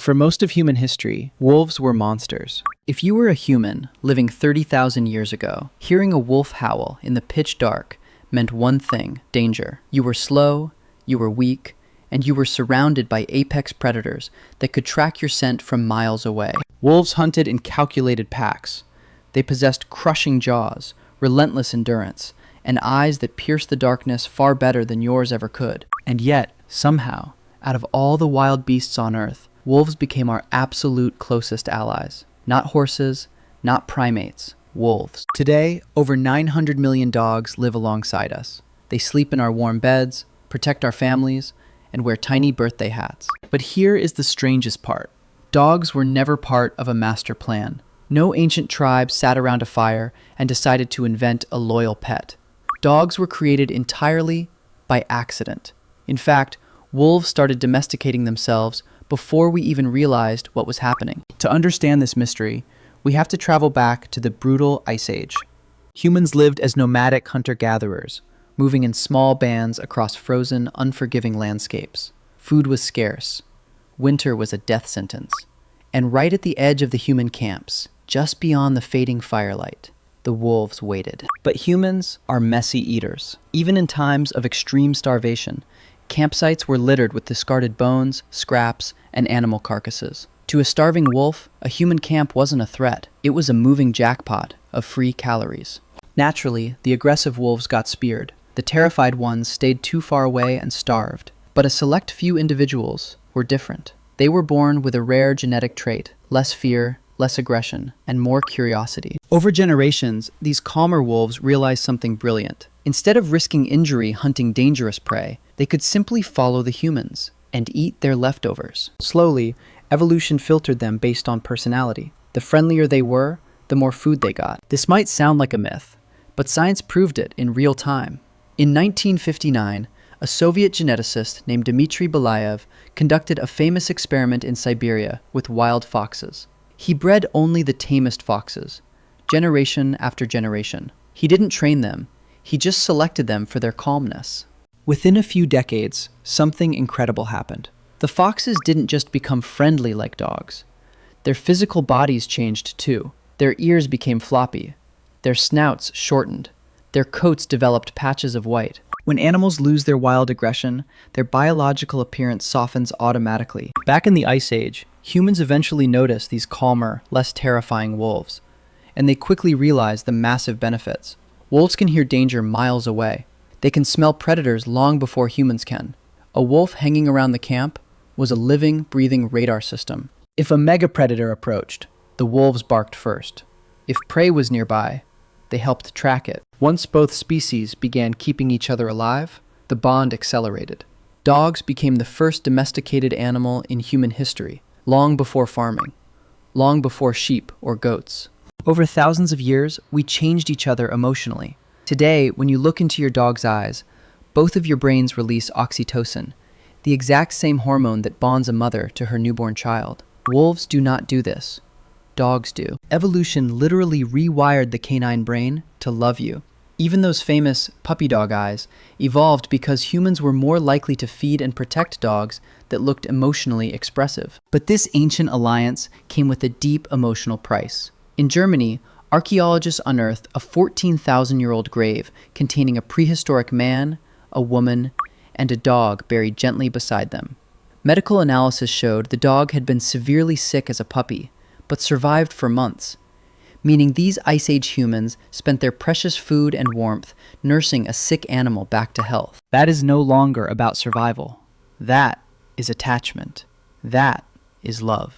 For most of human history, wolves were monsters. If you were a human living 30,000 years ago, hearing a wolf howl in the pitch dark meant one thing: danger. You were slow, you were weak, and you were surrounded by apex predators that could track your scent from miles away. Wolves hunted in calculated packs. They possessed crushing jaws, relentless endurance, and eyes that pierced the darkness far better than yours ever could. And yet, somehow, out of all the wild beasts on Earth, wolves became our absolute closest allies. Not horses, not primates, wolves. Today, over 900 million dogs live alongside us. They sleep in our warm beds, protect our families, and wear tiny birthday hats. But here is the strangest part. Dogs were never part of a master plan. No ancient tribe sat around a fire and decided to invent a loyal pet. Dogs were created entirely by accident. In fact, wolves started domesticating themselves before we even realized what was happening. To understand this mystery, we have to travel back to the brutal Ice Age. Humans lived as nomadic hunter-gatherers, moving in small bands across frozen, unforgiving landscapes. Food was scarce. Winter was a death sentence. And right at the edge of the human camps, just beyond the fading firelight, the wolves waited. But humans are messy eaters. Even in times of extreme starvation, campsites were littered with discarded bones, scraps, and animal carcasses. To a starving wolf, a human camp wasn't a threat. It was a moving jackpot of free calories. Naturally, the aggressive wolves got speared. The terrified ones stayed too far away and starved. But a select few individuals were different. They were born with a rare genetic trait: less fear, less aggression, and more curiosity. Over generations, these calmer wolves realized something brilliant. Instead of risking injury hunting dangerous prey, they could simply follow the humans and eat their leftovers. Slowly, evolution filtered them based on personality. The friendlier they were, the more food they got. This might sound like a myth, but science proved it in real time. In 1959, a Soviet geneticist named Dmitry Belyaev conducted a famous experiment in Siberia with wild foxes. He bred only the tamest foxes, generation after generation. He didn't train them, he just selected them for their calmness. Within a few decades, something incredible happened. The foxes didn't just become friendly like dogs. Their physical bodies changed too. Their ears became floppy, their snouts shortened, their coats developed patches of white. When animals lose their wild aggression, their biological appearance softens automatically. Back in the Ice Age, humans eventually noticed these calmer, less terrifying wolves, and they quickly realized the massive benefits. Wolves can hear danger miles away. They can smell predators long before humans can. A wolf hanging around the camp was a living, breathing radar system. If a mega predator approached, the wolves barked first. If prey was nearby, they helped track it. Once both species began keeping each other alive, the bond accelerated. Dogs became the first domesticated animal in human history, long before farming, long before sheep or goats. Over thousands of years, we changed each other emotionally. Today, when you look into your dog's eyes, both of your brains release oxytocin, the exact same hormone that bonds a mother to her newborn child. Wolves do not do this. Dogs do. Evolution literally rewired the canine brain to love you. Even those famous puppy dog eyes evolved because humans were more likely to feed and protect dogs that looked emotionally expressive. But this ancient alliance came with a deep emotional price. In Germany, archaeologists unearthed a 14,000-year-old grave containing a prehistoric man, a woman, and a dog buried gently beside them. Medical analysis showed the dog had been severely sick as a puppy, but survived for months, meaning these Ice Age humans spent their precious food and warmth nursing a sick animal back to health. That is no longer about survival. That is attachment. That is love.